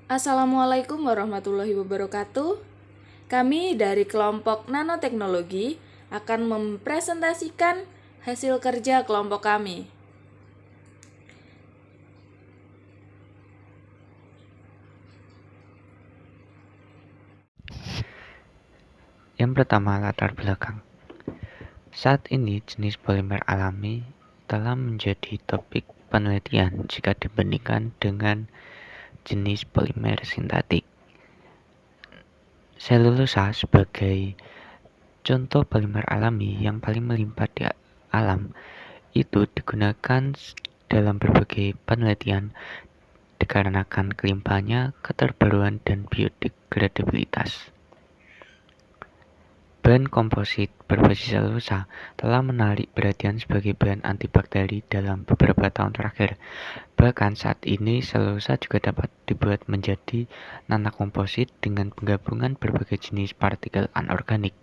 Assalamualaikum warahmatullahi wabarakatuh. Kami dari kelompok nanoteknologi akan mempresentasikan hasil kerja kelompok kami. Yang pertama, latar belakang. Saat ini jenis polimer alami telah menjadi topik penelitian jika dibandingkan dengan jenis polimer sintetik. Selulosa sebagai contoh polimer alami yang paling melimpah di alam itu digunakan dalam berbagai penelitian dikarenakan kelimpahannya, keterbaruan, dan biodegradabilitas. Bahan komposit berbasis selulosa telah menarik perhatian sebagai bahan antibakteri dalam beberapa tahun terakhir. Bahkan saat ini selulosa juga dapat dibuat menjadi nanokomposit dengan penggabungan berbagai jenis partikel anorganik.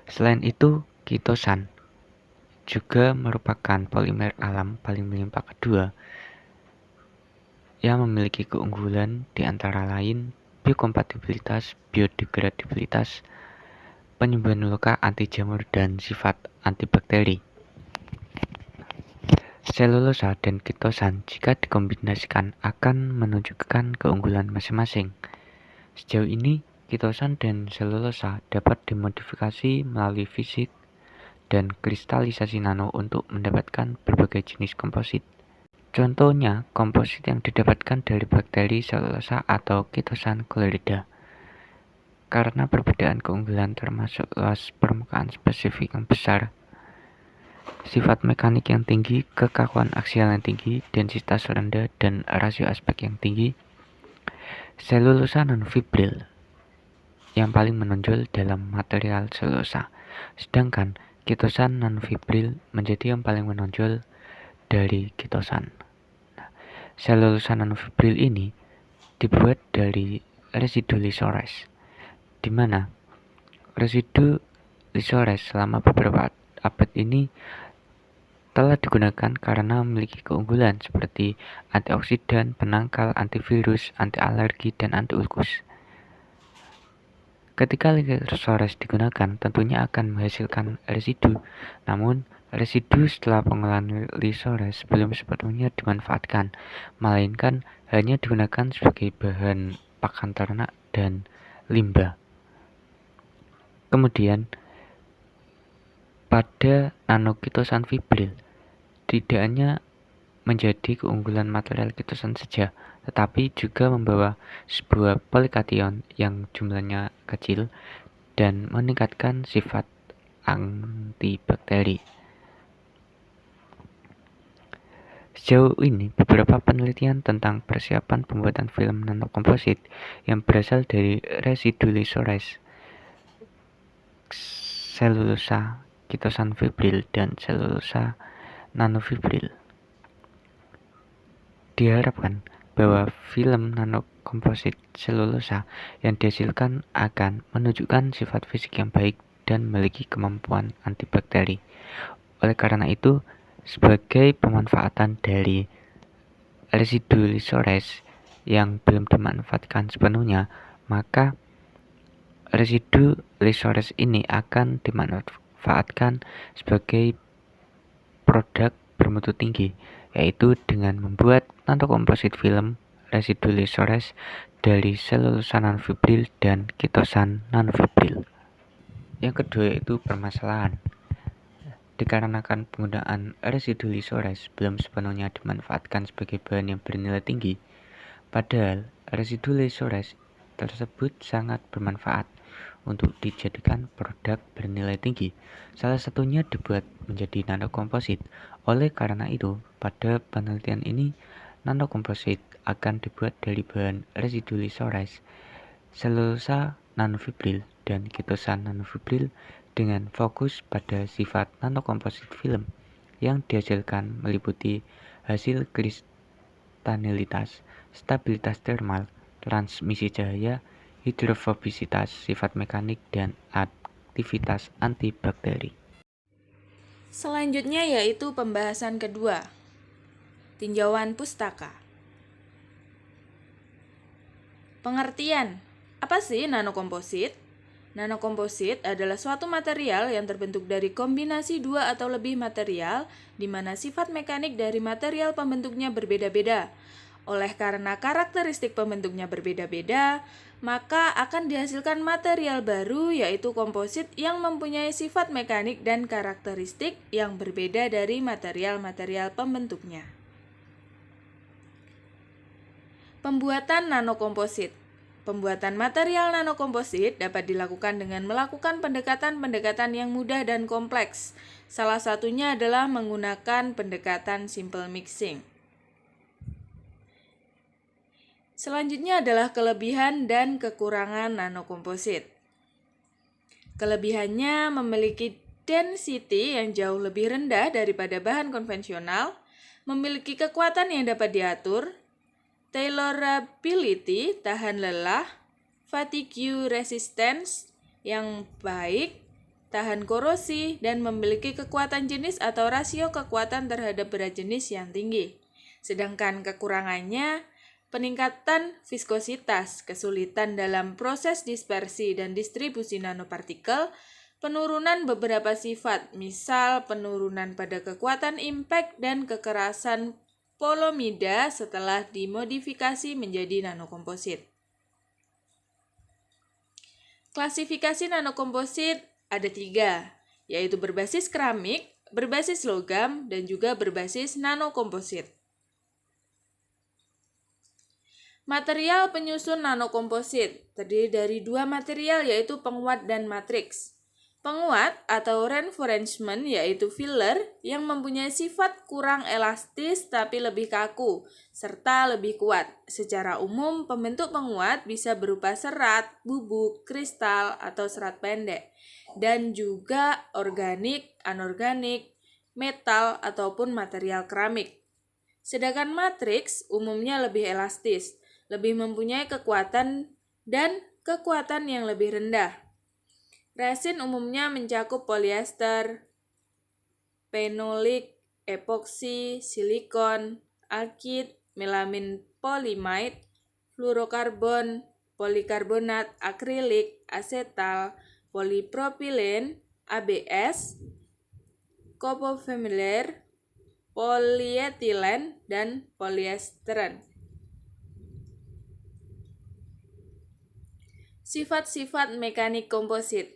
Selain itu, kitosan juga merupakan polimer alam paling melimpah kedua yang memiliki keunggulan di antara lain biokompatibilitas, biodegradabilitas, penyembuhan luka, anti jamur, dan sifat antibakteri. Selulosa dan kitosan jika dikombinasikan akan menunjukkan keunggulan masing-masing. Sejauh ini, kitosan dan selulosa dapat dimodifikasi melalui fisik dan kristalisasi nano untuk mendapatkan berbagai jenis komposit. Contohnya, komposit yang didapatkan dari bakteri selulosa atau kitosan Chlorida. Karena perbedaan keunggulan termasuk luas permukaan spesifik yang besar, sifat mekanik yang tinggi, kekakuan aksial yang tinggi, densitas rendah, dan rasio aspek yang tinggi, selulosa nanofibril yang paling menonjol dalam material selulosa, sedangkan kitosan nanofibril menjadi yang paling menonjol dari kitosan. Selulosa nanofibril ini dibuat dari residu lysores, di mana residu lysores selama beberapa abad ini telah digunakan karena memiliki keunggulan seperti antioksidan, penangkal, antivirus, anti-alergi, dan anti-ulkus. Ketika lysores digunakan, tentunya akan menghasilkan residu. Namun, residu setelah pengolahan lysores belum sepenuhnya dimanfaatkan, melainkan hanya digunakan sebagai bahan pakan ternak dan limbah. Kemudian, pada nanokitosan fibril, tidak hanya menjadi keunggulan material kitosan saja, tetapi juga membawa sebuah polikation yang jumlahnya kecil dan meningkatkan sifat antibakteri. Sejauh ini, beberapa penelitian tentang persiapan pembuatan film nanokomposit yang berasal dari residu lysores, selulosa, kitosan fibril, dan selulosa nanofibril. Diharapkan bahwa film nanokomposit selulosa yang dihasilkan akan menunjukkan sifat fisik yang baik dan memiliki kemampuan antibakteri. Oleh karena itu, sebagai pemanfaatan dari residu lysores yang belum dimanfaatkan sepenuhnya, maka residu lysores ini akan dimanfaatkan sebagai produk bermutu tinggi, yaitu dengan membuat nanokomposit film residu lysores dari selulosa nanofibril dan kitosan nanofibril. Yang kedua yaitu permasalahan. Dikarenakan penggunaan residu lysores belum sepenuhnya dimanfaatkan sebagai bahan yang bernilai tinggi, padahal residu lysores tersebut sangat bermanfaat untuk dijadikan produk bernilai tinggi. Salah satunya dibuat menjadi nanokomposit. Oleh karena itu, pada penelitian ini, nanokomposit akan dibuat dari bahan residu lysores, selulosa nanofibril, dan kitosan nanofibril dengan fokus pada sifat nanokomposit film yang dihasilkan meliputi hasil kristanilitas, stabilitas termal, transmisi cahaya, hidrofobisitas, sifat mekanik, dan aktivitas antibakteri. Selanjutnya yaitu pembahasan kedua, tinjauan pustaka. Pengertian. Apa sih nanokomposit? Nanokomposit adalah suatu material yang terbentuk dari kombinasi dua atau lebih material, di mana sifat mekanik dari material pembentuknya berbeda-beda. Oleh karena karakteristik pembentuknya berbeda-beda, maka akan dihasilkan material baru, yaitu komposit yang mempunyai sifat mekanik dan karakteristik yang berbeda dari material-material pembentuknya. Pembuatan nanokomposit. Pembuatan material nanokomposit dapat dilakukan dengan melakukan pendekatan-pendekatan yang mudah dan kompleks. Salah satunya adalah menggunakan pendekatan simple mixing. Selanjutnya adalah kelebihan dan kekurangan nanokomposit. Kelebihannya memiliki density yang jauh lebih rendah daripada bahan konvensional, memiliki kekuatan yang dapat diatur, tailorability, tahan lelah, fatigue resistance yang baik, tahan korosi, dan memiliki kekuatan jenis atau rasio kekuatan terhadap berat jenis yang tinggi. Sedangkan kekurangannya, peningkatan viskositas, kesulitan dalam proses dispersi dan distribusi nanopartikel, penurunan beberapa sifat, misal penurunan pada kekuatan impact dan kekerasan polomida setelah dimodifikasi menjadi nanokomposit. Klasifikasi nanokomposit ada 3, yaitu berbasis keramik, berbasis logam, dan juga berbasis nanokomposit. Material penyusun nanokomposit terdiri dari 2 material, yaitu penguat dan matriks. Penguat atau reinforcement yaitu filler yang mempunyai sifat kurang elastis tapi lebih kaku serta lebih kuat. Secara umum, pembentuk penguat bisa berupa serat, bubuk, kristal, atau serat pendek, dan juga organik, anorganik, metal, ataupun material keramik. Sedangkan matriks umumnya lebih elastis, lebih mempunyai kekuatan dan kekuatan yang lebih rendah. Resin umumnya mencakup polyester, phenolic, epoksi, silikon, alkyd, melamin polyimide, fluorokarbon, polikarbonat, akrilik, asetal, polipropilen, ABS, copofamiler, polyetilen, dan polyesteren. Sifat-sifat mekanik komposit.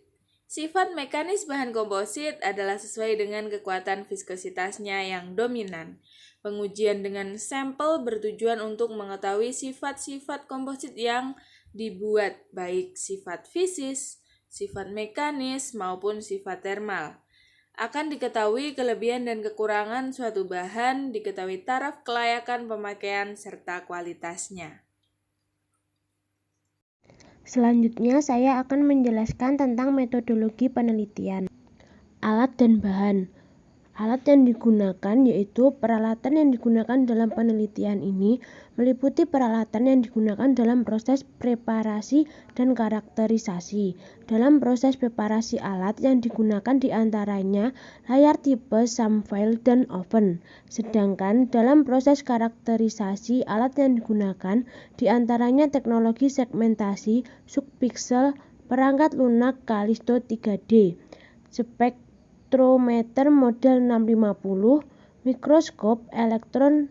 Sifat mekanis bahan komposit adalah sesuai dengan kekuatan viskositasnya yang dominan. Pengujian dengan sampel bertujuan untuk mengetahui sifat-sifat komposit yang dibuat, baik sifat fisis, sifat mekanis, maupun sifat termal. Akan diketahui kelebihan dan kekurangan suatu bahan, diketahui taraf kelayakan pemakaian, serta kualitasnya. Selanjutnya, saya akan menjelaskan tentang metodologi penelitian. Alat dan bahan. Alat yang digunakan yaitu peralatan yang digunakan dalam penelitian ini meliputi peralatan yang digunakan dalam proses preparasi dan karakterisasi. Dalam proses preparasi alat yang digunakan diantaranya layar tipe SAM-file dan oven. Sedangkan dalam proses karakterisasi alat yang digunakan diantaranya teknologi segmentasi, subpixel, perangkat lunak Callisto 3D, spektrometer model 650, mikroskop elektron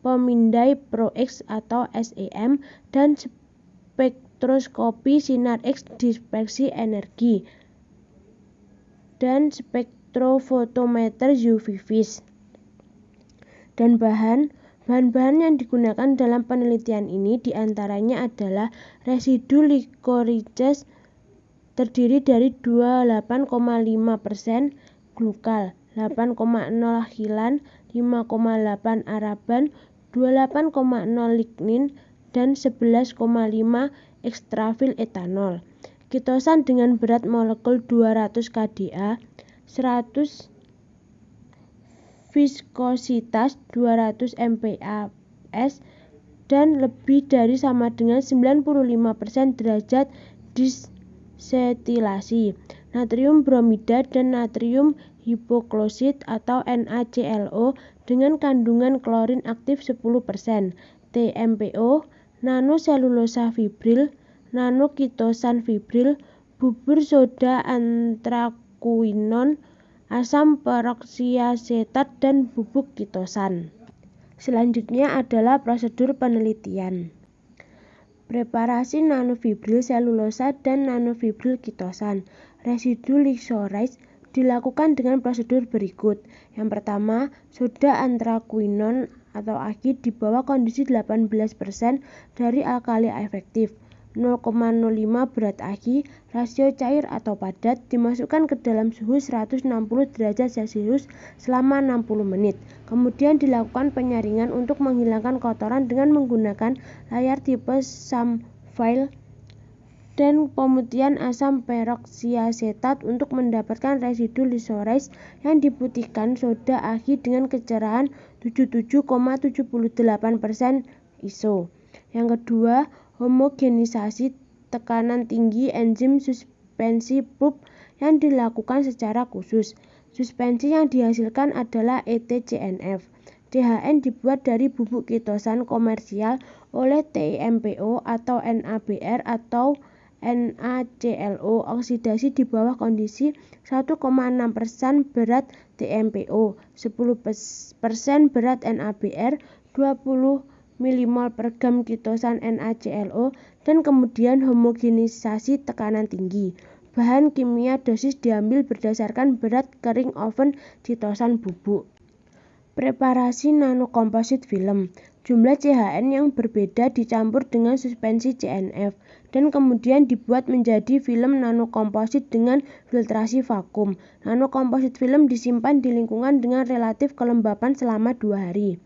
pemindai Pro-X atau SEM, dan spektroskopi sinar X dispersi energi, dan spektrofotometer UV-Vis. Dan bahan-bahan yang digunakan dalam penelitian ini diantaranya adalah residu licorices terdiri dari 28,5% glukal, 8,0 hilan, 5,8 araban, 28,0 lignin, dan 11,5 ekstrafil etanol. Kitosan dengan berat molekul 200 kDa, 100 viskositas 200 mPa/s, dan lebih dari sama dengan 95% derajat disetilasi. Natrium bromida dan natrium hipoklorit atau NaClO dengan kandungan klorin aktif 10%, TMPO, nanoselulosa fibril, nanokitosan fibril, bubur soda antrakuinon, asam peroksiasetat, dan bubuk kitosan. Selanjutnya adalah prosedur penelitian. Preparasi nanofibril selulosa dan nanofibril kitosan. Residu Lixorise dilakukan dengan prosedur berikut. Yang pertama, soda antrakuinon atau AKI di bawah kondisi 18% dari alkali efektif. 0,05 berat AKI, rasio cair atau padat, dimasukkan ke dalam suhu 160 derajat Celcius selama 60 menit. Kemudian dilakukan penyaringan untuk menghilangkan kotoran dengan menggunakan layar tipe SAM-File dan pemutihan asam peroksiasetat untuk mendapatkan residu Lixorise yang diputihkan soda AKI dengan kecerahan 77,78% ISO. Yang kedua, homogenisasi tekanan tinggi enzim suspensi pulp yang dilakukan secara khusus. Suspensi yang dihasilkan adalah ETCNF. CHN dibuat dari bubuk kitosan komersial oleh TIMPO atau NABR atau NaClO oksidasi di bawah kondisi 1,6% berat TMPO, 10% berat NABR, 20 milimol per gram kitosan NaClO, dan kemudian homogenisasi tekanan tinggi. Bahan kimia dosis diambil berdasarkan berat kering oven kitosan bubuk. Preparasi nanokomposit film. Jumlah CHN yang berbeda dicampur dengan suspensi CNF dan kemudian dibuat menjadi film nanokomposit dengan filtrasi vakum. Nanokomposit film disimpan di lingkungan dengan relatif kelembapan selama 2 hari.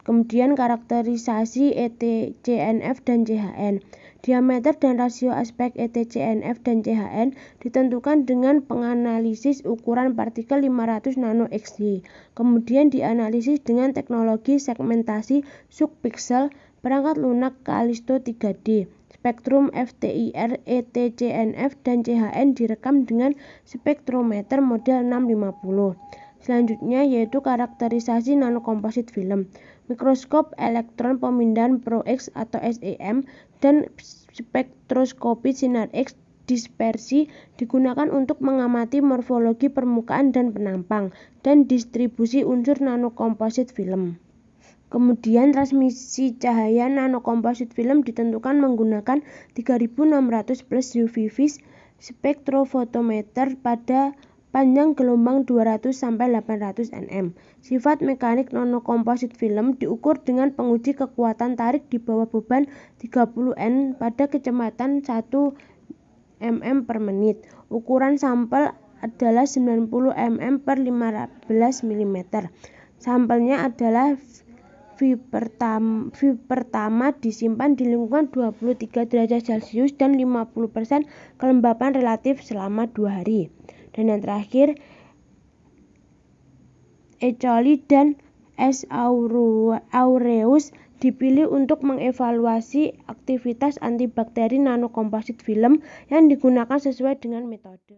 Kemudian karakterisasi ETCNF dan CHN. Diameter dan rasio aspek ETCNF dan CHN ditentukan dengan penganalisis ukuran partikel 500 nanoXy. Kemudian dianalisis dengan teknologi segmentasi subpiksel perangkat lunak Kallisto 3D. Spektrum FTIR, ETCNF, dan CHN direkam dengan spektrometer model 650. Selanjutnya yaitu karakterisasi nanokomposit film. Mikroskop elektron pemindahan Pro-X atau SEM dan spektroskopi sinar X dispersi digunakan untuk mengamati morfologi permukaan dan penampang dan distribusi unsur nanokomposit film. Kemudian transmisi cahaya nanokomposit film ditentukan menggunakan 3600 plus UV vis spektrofotometer pada panjang gelombang 200 sampai 800 nm. Sifat mekanik nanokomposit film diukur dengan penguji kekuatan tarik di bawah beban 30 N pada kecepatan 1 mm per menit. Ukuran sampel adalah 90 mm per 15 mm. Sampelnya adalah V pertama disimpan di lingkungan 23 derajat Celcius dan 50% kelembapan relatif selama 2 hari. Dan yang terakhir, E. coli dan S. aureus dipilih untuk mengevaluasi aktivitas antibakteri nanokomposit film yang digunakan sesuai dengan metode.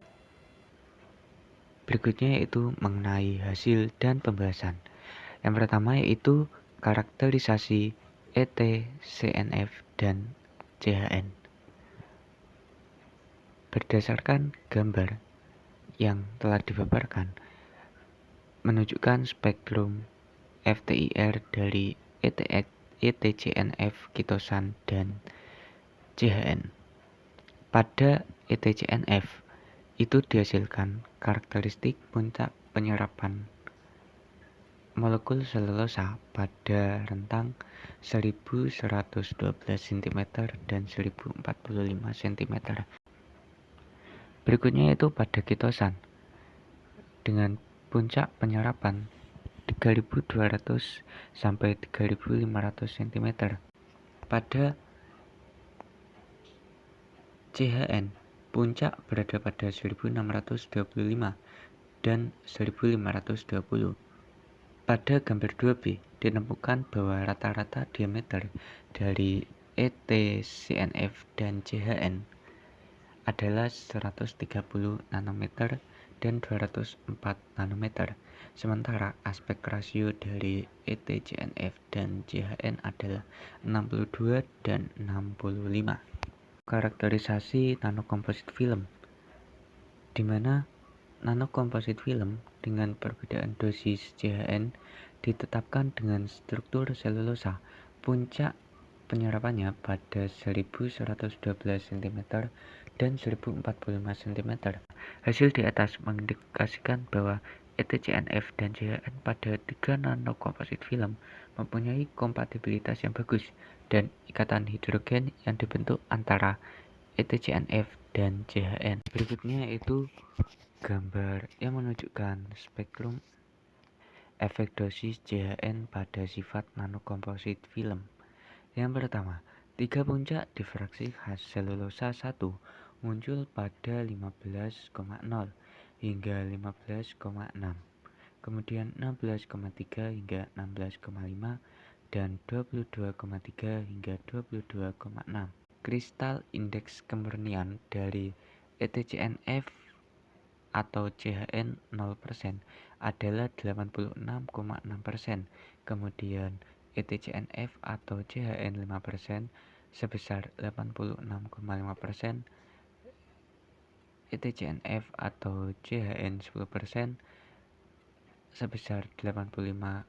Berikutnya yaitu mengenai hasil dan pembahasan. Yang pertama yaitu karakterisasi ETCNF dan CHN. Berdasarkan gambar yang telah dipaparkan, menunjukkan spektrum FTIR dari ETCNF kitosan dan CHN. Pada ETCNF itu dihasilkan karakteristik puncak penyerapan molekul selulosa pada rentang 1112 cm dan 1045 cm. Berikutnya yaitu pada kitosan dengan puncak penyerapan 3200 sampai 3500 cm. Pada CHN, puncak berada pada 1625 dan 1520. Pada gambar 2B ditemukan bahwa rata-rata diameter dari ETCNF dan CHN adalah 130 nanometer dan 204 nanometer. Sementara aspek rasio dari ETCNF dan CHN adalah 62 dan 65. Karakterisasi nanokomposit film, di mana nanokomposit film dengan perbedaan dosis CHN ditetapkan dengan struktur selulosa. Puncak penyerapannya pada 1112 cm dan 1045 cm. Hasil di atas mengindikasikan bahwa ETCNF dan CHN pada 3 nanokomposit film mempunyai kompatibilitas yang bagus dan ikatan hidrogen yang dibentuk antara ETCNF dan CHN. Berikutnya itu gambar yang menunjukkan spektrum efek dosis CHN pada sifat nanokomposit film. Yang pertama, 3 puncak difraksi khas selulosa 1 muncul pada 15,0 hingga 15,6, kemudian 16,3 hingga 16,5, dan 22,3 hingga 22,6. Kristal indeks kemurnian dari ETCNF atau CHN 0% adalah 86,6%, kemudian ETCNF atau CHN 5% sebesar 86,5%, ETCNF atau CHN 10% sebesar 85%,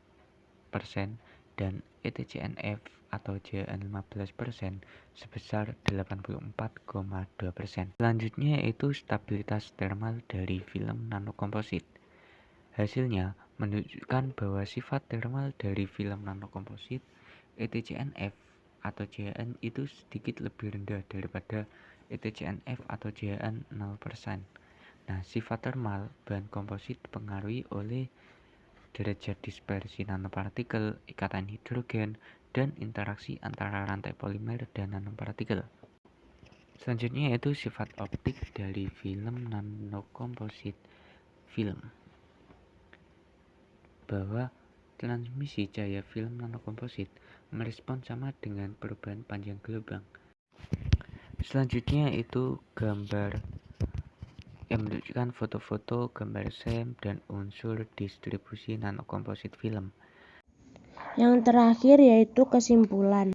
dan ETCNF atau CHN 15% sebesar 84,2%. Selanjutnya yaitu stabilitas termal dari film nanokomposit. Hasilnya menunjukkan bahwa sifat termal dari film nanokomposit ETCNF atau CHN itu sedikit lebih rendah daripada ETCNF atau CHN 0%. Nah, sifat termal bahan komposit dipengaruhi oleh derajat dispersi nanopartikel, ikatan hidrogen, dan interaksi antara rantai polimer dan nanopartikel. Selanjutnya yaitu sifat optik dari film nanokomposit film, bahwa transmisi cahaya film nanokomposit merespon sama dengan perubahan panjang gelombang. Selanjutnya itu gambar yang menunjukkan foto-foto, gambar SEM, dan unsur distribusi nanokomposit film. Yang terakhir yaitu kesimpulan.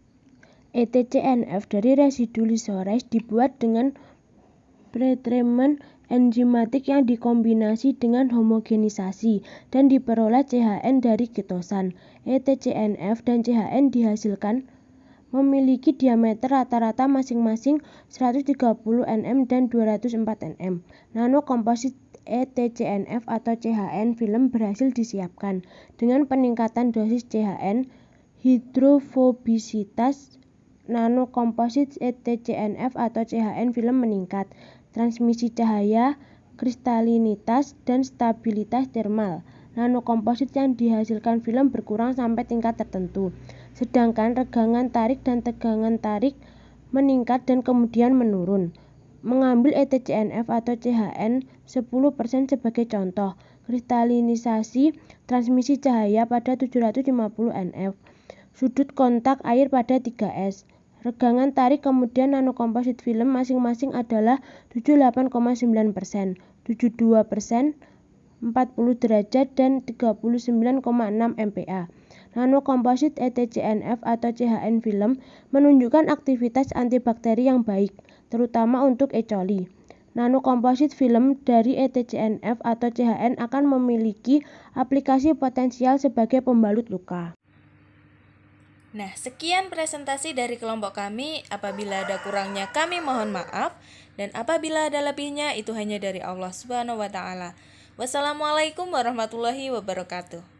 ETCNF dari residu lysorise dibuat dengan pretreatment enzimatik yang dikombinasi dengan homogenisasi dan diperoleh CHN dari ketosan. ETCNF dan CHN dihasilkan memiliki diameter rata-rata masing-masing 130 nm dan 204 nm. Nanokomposit ETCNF atau CHN film berhasil disiapkan dengan peningkatan dosis CHN. Hidrofobisitas nanokomposit ETCNF atau CHN film meningkat. Transmisi cahaya, kristalinitas, dan stabilitas termal nanokomposit yang dihasilkan film berkurang sampai tingkat tertentu, sedangkan regangan tarik dan tegangan tarik meningkat dan kemudian menurun. Mengambil ETCNF atau CHN 10% sebagai contoh, kristalinisasi transmisi cahaya pada 750 nF, sudut kontak air pada 3S. Regangan tarik kemudian nanokomposit film masing-masing adalah 78,9%, 72%, 40 derajat, dan 39,6 MPa. Nanokomposit ETCNF atau CHN film menunjukkan aktivitas antibakteri yang baik, terutama untuk E. coli. Nanokomposit film dari ETCNF atau CHN akan memiliki aplikasi potensial sebagai pembalut luka. Nah, sekian presentasi dari kelompok kami. Apabila ada kurangnya kami mohon maaf, dan apabila ada lebihnya itu hanya dari Allah Subhanahu wa taala. Wassalamualaikum warahmatullahi wabarakatuh.